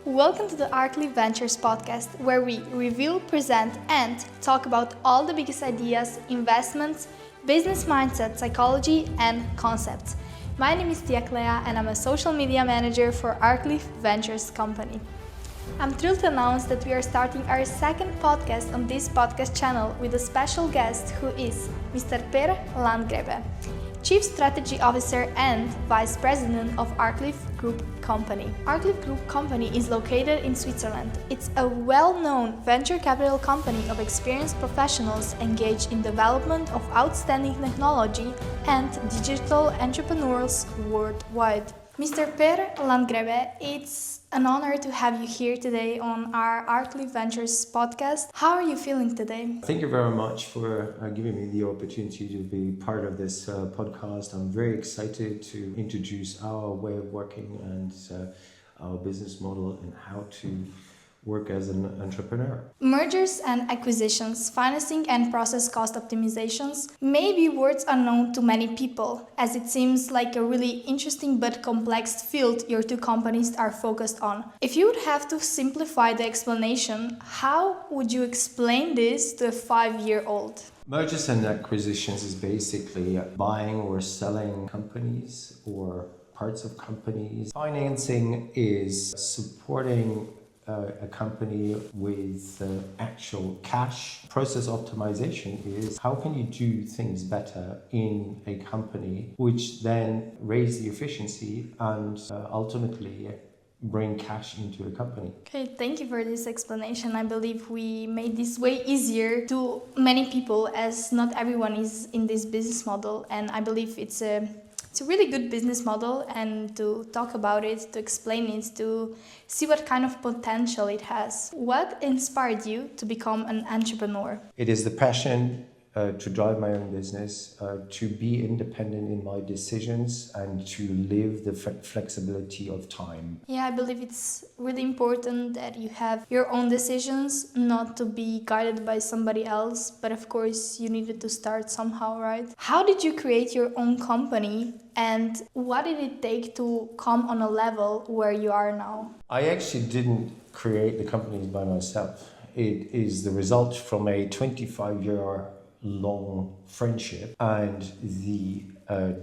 Welcome to the Arclif Ventures Podcast, where we reveal, present, and talk about all the biggest ideas, investments, business mindset, psychology, and concepts. My name is Clea, and I'm a social media manager for Arclif Ventures Company. I'm thrilled to announce that we are starting our second podcast on this podcast channel with a special guest who is Mr. Per Landgrebe, Chief Strategy Officer and Vice President of Arclif Group Company. Arclif Group Company is located in Switzerland. It's a well-known venture capital company of experienced professionals engaged in development of outstanding technology and digital entrepreneurs worldwide. Mr. Per Landgrebe, it's an honor to have you here today on our Arclif Ventures podcast. How are you feeling today? Thank you very much for giving me the opportunity to be part of this podcast. I'm very excited to introduce our way of working and our business model and how to work as an entrepreneur. Mergers and acquisitions, financing and process cost optimizations may be words unknown to many people, as it seems like a really interesting but complex field your two companies are focused on. If you would have to simplify the explanation, how would you explain this to a 5-year-old? Mergers and acquisitions is basically buying or selling companies or parts of companies. Financing is supporting a company with actual cash. Process optimization is how can you do things better in a company, which then raise the efficiency and ultimately bring cash into a company. Okay, thank you for this explanation. I believe we made this way easier to many people, as not everyone is in this business model, and I believe it's a really good business model, and to talk about it, to explain it, to see what kind of potential it has. What inspired you to become an entrepreneur? It is the passion to drive my own business, to be independent in my decisions and to live the flexibility of time. Yeah, I believe it's really important that you have your own decisions, not to be guided by somebody else, but of course you needed to start somehow, right? How did you create your own company, and what did it take to come on a level where you are now? I actually didn't create the company by myself. It is the result from a 25-year long friendship and the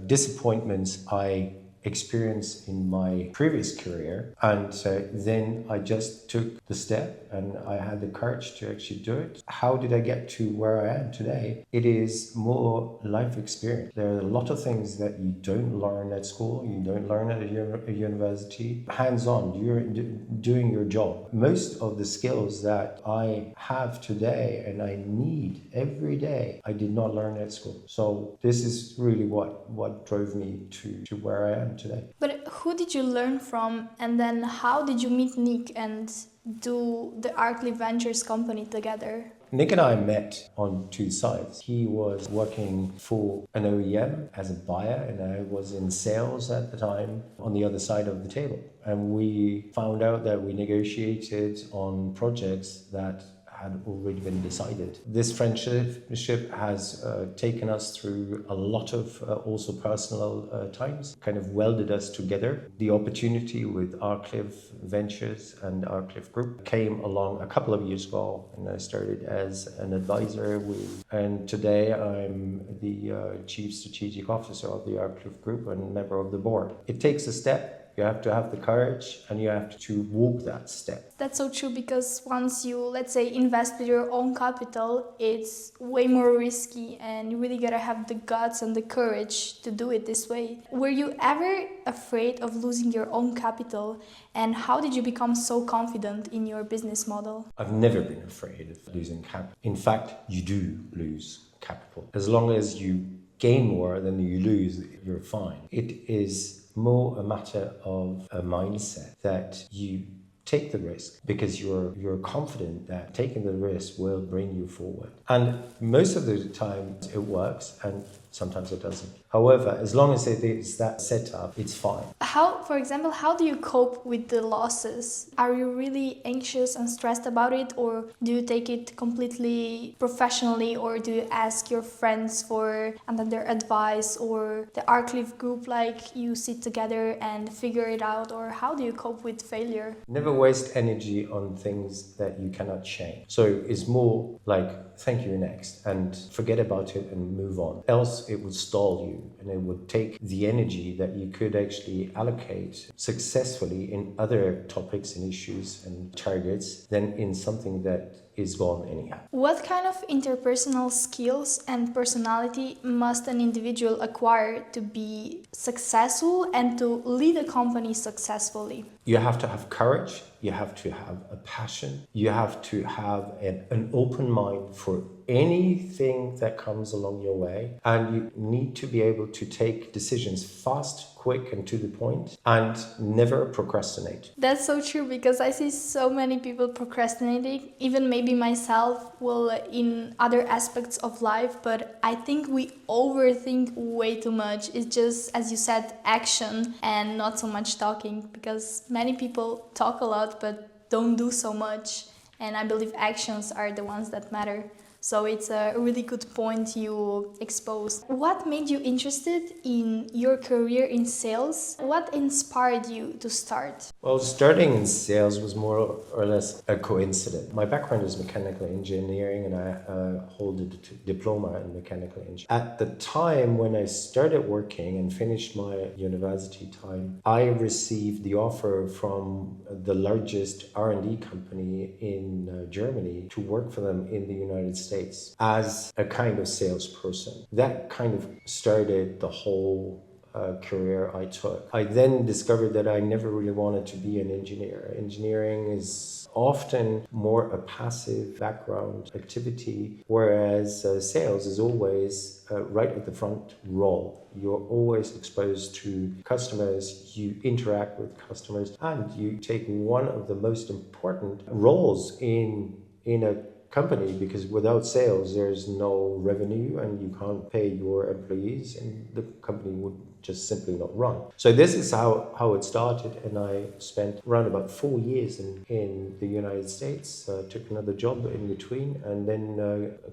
disappointments I experienced in my previous career, and then I just took the step and I had the courage to actually do it. How did I get to where I am today? It is more life experience. There are a lot of things that you don't learn at school, you don't learn at a university. Hands-on, you're doing your job. Most of the skills that I have today and I need every day, I did not learn at school. So this is really what drove me to where I am today. But who did you learn from, and then how did you meet Nick and do the Arclif Ventures company together? Nick and I met on two sides. He was working for an OEM as a buyer, and I was in sales at the time on the other side of the table. And we found out that we negotiated on projects that had already been decided. This friendship has taken us through a lot of also personal times, kind of welded us together. The opportunity with Arclif Ventures and Arclif Group came along a couple of years ago, and I started as an advisor and today I'm the Chief Strategic Officer of the Arclif Group and member of the board. It takes a step. You have to have the courage and you have to walk that step. That's so true, because once you, let's say, invest with your own capital, it's way more risky and you really gotta have the guts and the courage to do it this way. Were you ever afraid of losing your own capital, and how did you become so confident in your business model? I've never been afraid of losing capital. In fact, you do lose capital. As long as you gain more than you lose, you're fine. It is more a matter of a mindset that you take the risk because you're confident that taking the risk will bring you forward. And most of the time it works, and sometimes it doesn't. However, as long as it is that setup, it's fine. For example, how do you cope with the losses? Are you really anxious and stressed about it, or do you take it completely professionally, or do you ask your friends for their advice, or the Arclif group, like you sit together and figure it out, or how do you cope with failure? Never waste energy on things that you cannot change. So it's more like, thank you, next, and forget about it and move on. Else it would stall you, and it would take the energy that you could actually allocate successfully in other topics and issues and targets than in something that is gone anyhow. What kind of interpersonal skills and personality must an individual acquire to be successful and to lead a company successfully? You have to have courage, you have to have a passion, you have to have an open mind for anything that comes along your way, and you need to be able to take decisions fast, quick, and to the point, and never procrastinate. That's so true, because I see so many people procrastinating, even maybe myself in other aspects of life, but I think we overthink way too much. It's just, as you said, action and not so much talking, because many people talk a lot but don't do so much, and I believe actions are the ones that matter. So it's a really good point you exposed. What made you interested in your career in sales? What inspired you to start? Well, starting in sales was more or less a coincidence. My background is mechanical engineering, and I hold a diploma in mechanical engineering. At the time when I started working and finished my university time, I received the offer from the largest R&D company in Germany to work for them in the United States as a kind of salesperson. That kind of started the whole career I took. I then discovered that I never really wanted to be an engineer. Engineering is often more a passive background activity, whereas sales is always right at the front row. You're always exposed to customers, you interact with customers, and you take one of the most important roles in a company, because without sales there's no revenue and you can't pay your employees, and the company would just simply not run. So this is how it started, and I spent around about 4 years in the United States, took another job in between, and then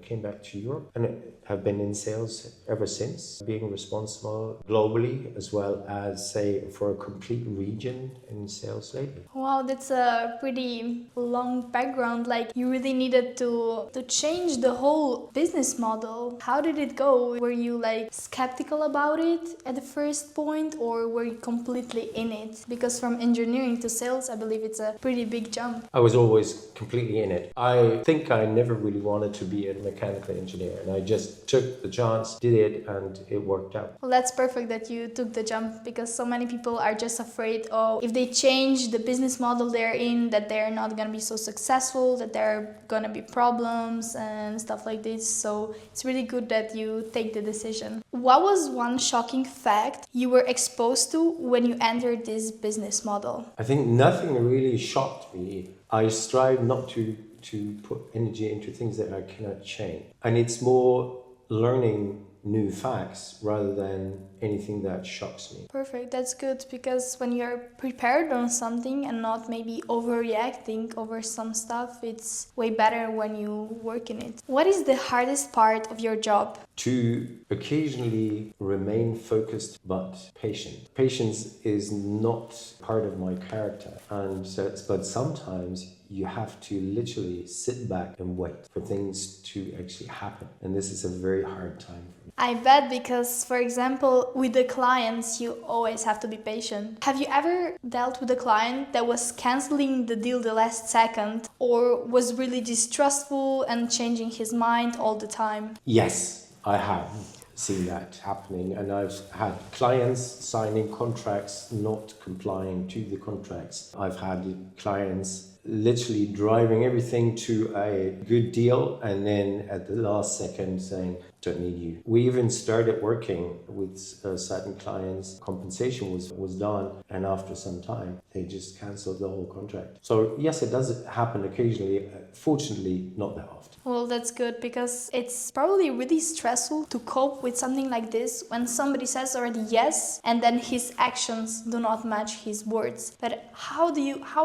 came back to Europe, and have been in sales ever since, being responsible globally as well as, say, for a complete region in sales lately. Wow, that's a pretty long background. Like, you really needed to change the whole business model. How did it go? Were you skeptical about it at the first point, or were you completely in it? Because from engineering to sales, I believe it's a pretty big jump. I was always completely in it. I think I never really wanted to be a mechanical engineer, and I just took the chance, did it, and it worked out. Well, that's perfect that you took the jump, because so many people are just afraid, if they change the business model they're in, that they're not going to be so successful, that there are going to be problems and stuff like this. So it's really good that you take the decision. What was one shocking fact you were exposed to when you entered this business model? I think nothing really shocked me. I strive not to put energy into things that I cannot change. And it's more learning new facts rather than anything that shocks me. Perfect, that's good, because when you're prepared on something and not maybe overreacting over some stuff, it's way better when you work in it. What is the hardest part of your job? To occasionally remain focused but patient. Patience is not part of my character, but sometimes you have to literally sit back and wait for things to actually happen. And this is a very hard time for me. I bet, because, for example, with the clients, you always have to be patient. Have you ever dealt with a client that was canceling the deal the last second, or was really distrustful and changing his mind all the time? Yes, I have seen that happening, and I've had clients signing contracts not complying to the contracts. I've had clients literally driving everything to a good deal and then at the last second saying, don't need you. We even started working with certain clients. Compensation was done, and after some time, they just cancelled the whole contract. So yes, it does happen occasionally. Fortunately, not that often. Well, that's good because it's probably really stressful to cope with something like this when somebody says already yes and then his actions do not match his words. But how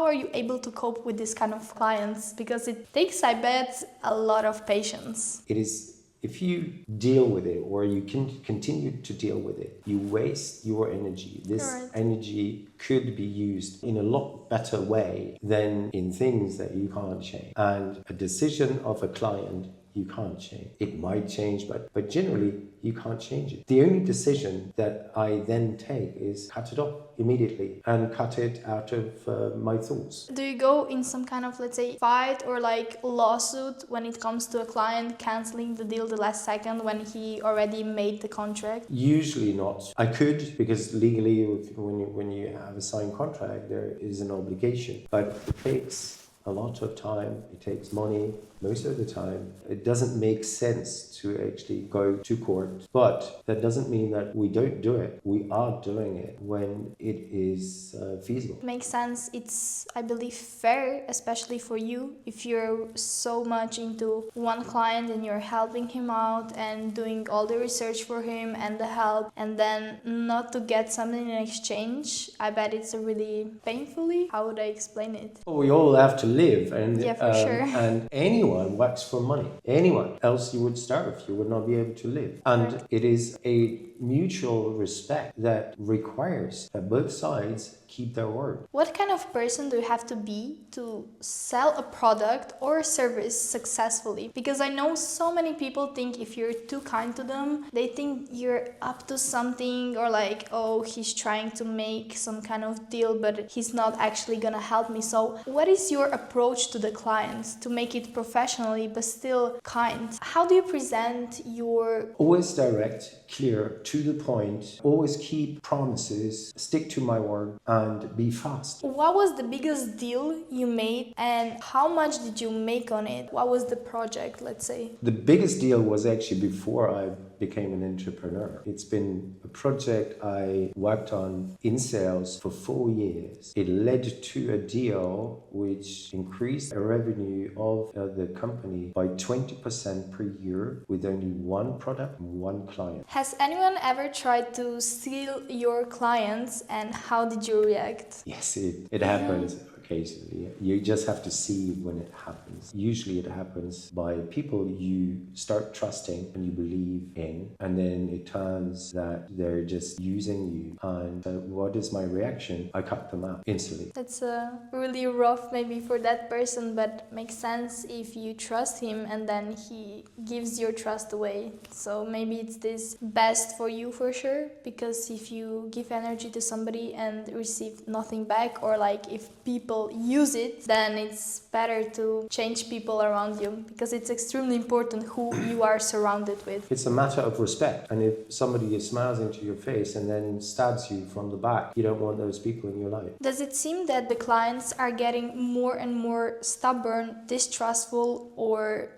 are you able to cope with this kind of clients? Because it takes, I bet, a lot of patience. It is. If you deal with it or you can continue to deal with it, you waste your energy. This energy could be used in a lot better way than in things that you can't change. And a decision of a client, you can't change. It might change, but generally you can't change it. The only decision that I then take is cut it off immediately and cut it out of my thoughts. Do you go in some kind of, let's say, fight or like lawsuit when it comes to a client canceling the deal the last second when he already made the contract? Usually not. I could, because legally when you have a signed contract, there is an obligation, but it takes a lot of time, it takes money. Most of the time, it doesn't make sense to actually go to court. But that doesn't mean that we don't do it. We are doing it when it is feasible. Makes sense. It's, I believe, fair, especially for you, if you're so much into one client and you're helping him out and doing all the research for him and the help, and then not to get something in exchange. I bet it's a really painfully. How would I explain it? Well, we all have to live, and yeah, for sure. And anyone works for money. Anyone else you would starve, you would not be able to live. And it is a mutual respect that requires that both sides keep their word. What kind of person do you have to be to sell a product or a service successfully? Because I know so many people think if you're too kind to them, they think you're up to something, or like, oh, he's trying to make some kind of deal, but he's not actually gonna help me. So what is your approach to the clients to make it professionally but still kind? How do you present your... Always direct, clear, to the point, always keep promises, stick to my word, and be fast. What was the biggest deal you made and how much did you make on it? What was the project, let's say? The biggest deal was actually before I became an entrepreneur. It's been a project I worked on in sales for 4 years. It led to a deal which increased the revenue of the company by 20% per year with only one product and one client. Has anyone ever tried to steal your clients and how did you react? Yes, it happens occasionally. You just have to see when it happens. Usually it happens by people you start trusting and you believe in, and then it turns that they're just using you. And what is my reaction? I cut them out instantly. That's really rough maybe for that person, but makes sense if you trust him and then he gives your trust away. So maybe it's this best for you for sure, because if you give energy to somebody and receive nothing back, or like if people use it, then it's better to change people around you, because it's extremely important who you are surrounded with. It's a matter of respect, and if somebody smiles into your face and then stabs you from the back, you don't want those people in your life. Does it seem that the clients are getting more and more stubborn, distrustful, or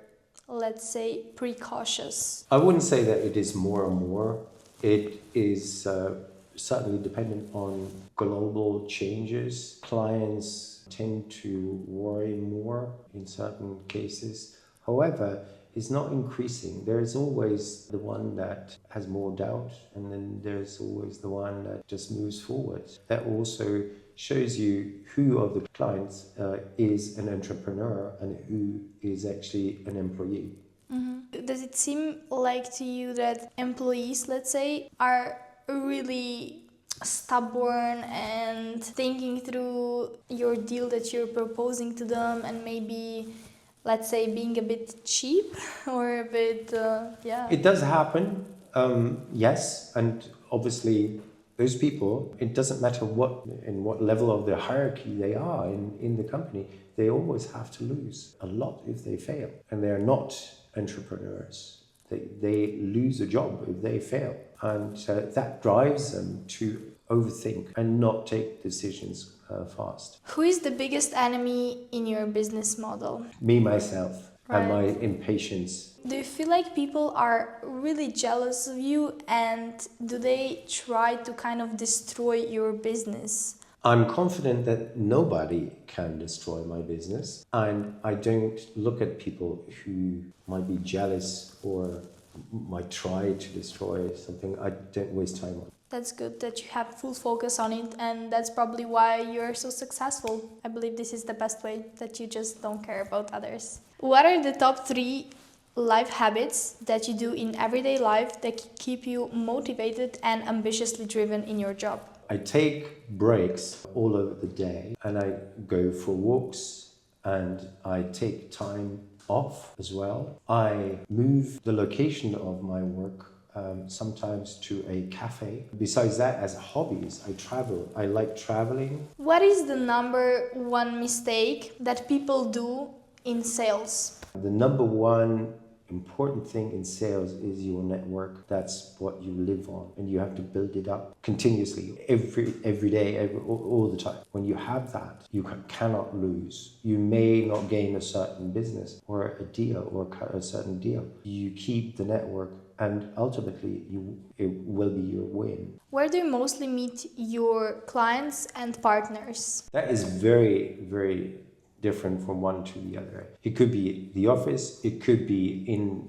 let's say precautious? I wouldn't say that it is more and more. It is certainly dependent on global changes. Clients tend to worry more in certain cases. However, it's not increasing. There's always the one that has more doubt, and then there's always the one that just moves forward. That also shows you who of the clients is an entrepreneur and who is actually an employee. Mm-hmm. Does it seem like to you that employees, let's say, are really stubborn and thinking through your deal that you're proposing to them, and maybe, let's say, being a bit cheap or a bit, It does happen, yes, and obviously those people, it doesn't matter what level of the hierarchy they are in the company, they always have to lose a lot if they fail, and they're not entrepreneurs. They lose a job if they fail, and that drives them to overthink and not take decisions fast. Who is the biggest enemy in your business model? Me, myself. and my Right. impatience. Do you feel like people are really jealous of you, and do they try to kind of destroy your business? I'm confident that nobody can destroy my business, and I don't look at people who might be jealous or might try to destroy something. I don't waste time on. That's good that you have full focus on it, and that's probably why you're so successful. I believe this is the best way, that you just don't care about others. What are the top 3 life habits that you do in everyday life that keep you motivated and ambitiously driven in your job? I take breaks all over the day, and I go for walks, and I take time off as well. I move the location of my work sometimes to a cafe. Besides that, as hobbies, I travel. I like traveling. What is the number 1 mistake that people do in sales? The number one important thing in sales is your network. That's what you live on, and you have to build it up continuously, every day, all the time. When you have that, you cannot lose. You may not gain a certain business or a deal or a certain deal. You keep the network, and ultimately it will be your win. Where do you mostly meet your clients and partners? That is very, very different from one to the other. It could be the office, it could be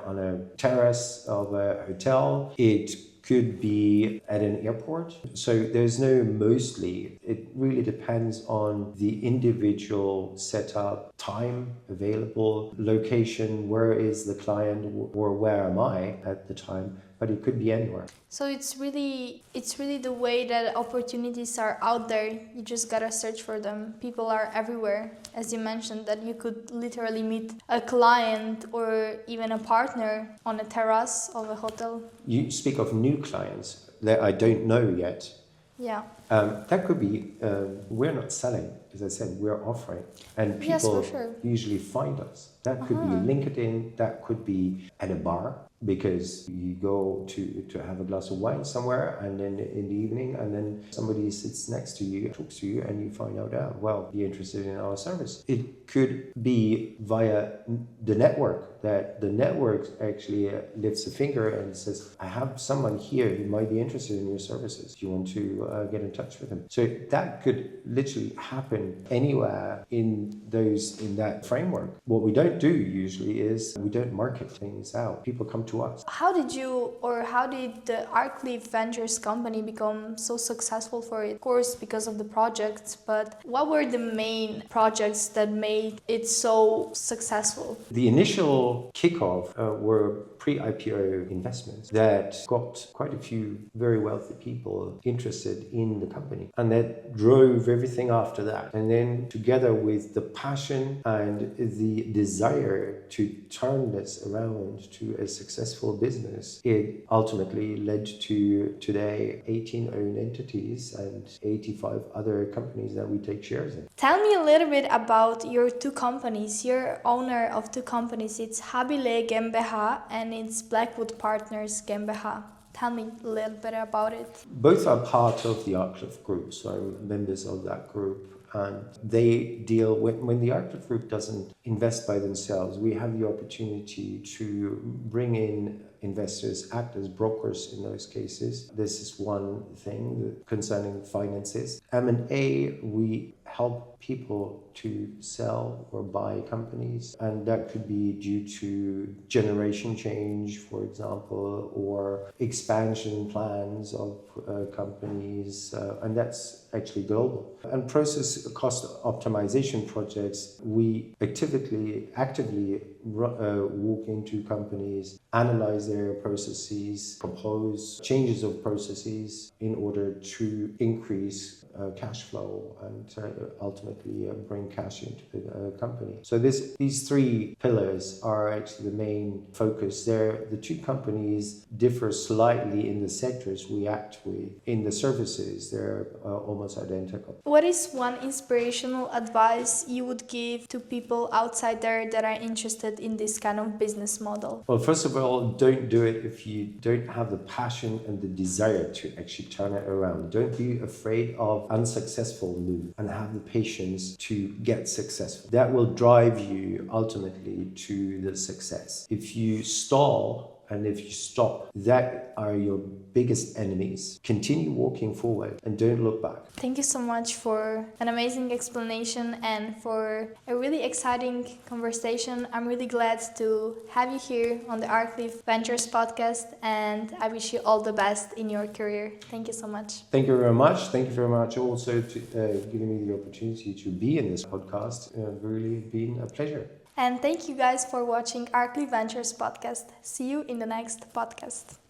on a terrace of a hotel, it could be at an airport. So there's no mostly. It really depends on the individual setup, time available, location, where is the client or where am I at the time, but it could be anywhere. So it's really the way that opportunities are out there. You just gotta search for them. People are everywhere. As you mentioned, that you could literally meet a client or even a partner on a terrace of a hotel. You speak of new clients that I don't know yet. Yeah. That could be, we're not selling, as I said, we're offering. And people Yes, for sure. usually find us. That could be LinkedIn, that could be at a bar, because you go to have a glass of wine somewhere, and then in the evening, and then somebody sits next to you, talks to you, and you find out, well, be interested in our service. It could be via the network, that the network actually lifts a finger and says, I have someone here who might be interested in your services. Do you want to get in touch with them? So that could literally happen anywhere in that framework. What we don't do usually is we don't market things out. People come to us. How did the Arclif Ventures company become so successful for it? Of course, because of the projects, but what were the main projects that made it so successful? The initial kickoff were pre-IPO investments that got quite a few very wealthy people interested in the company, and that drove everything after that. And then together with the passion and the desire to turn this around to a successful business, it ultimately led to today 18 owned entities and 85 other companies that we take shares in. Tell me a little bit about your 2 companies. You're owner of 2 companies. It's Habille GmbH and it's Blackwood Partners GmbH. Tell me a little bit about it. Both are part of the Arclif Group, so I'm members of that group. And they deal when the Arclif Group doesn't invest by themselves, we have the opportunity to bring in investors, act as brokers in those cases. This is one thing concerning finances. M&A, we help people to sell or buy companies, and that could be due to generation change, for example, or expansion plans of companies, and that's actually global. And process cost optimization projects, we actively walk into companies, analyze their processes, propose changes of processes in order to increase cash flow and ultimately bring cash into the company. So these 3 pillars are actually the main focus. The 2 companies differ slightly in the sectors we act with. In the services, they're almost identical. What is one inspirational advice you would give to people outside there that are interested in this kind of business model? Well, first of all, don't don't do it if you don't have the passion and the desire to actually turn it around. Don't be afraid of unsuccessful moves and have the patience to get successful. That will drive you ultimately to the success. If you stall and if you stop, that are your biggest enemies. Continue walking forward and don't look back. Thank you so much for an amazing explanation and for a really exciting conversation. I'm really glad to have you here on the Arclif Ventures Podcast, and I wish you all the best in your career. Thank you so much. Thank you very much. Thank you very much also to giving me the opportunity to be in this podcast. Really been a pleasure. And thank you guys for watching Arclif Ventures Podcast. See you in the next podcast.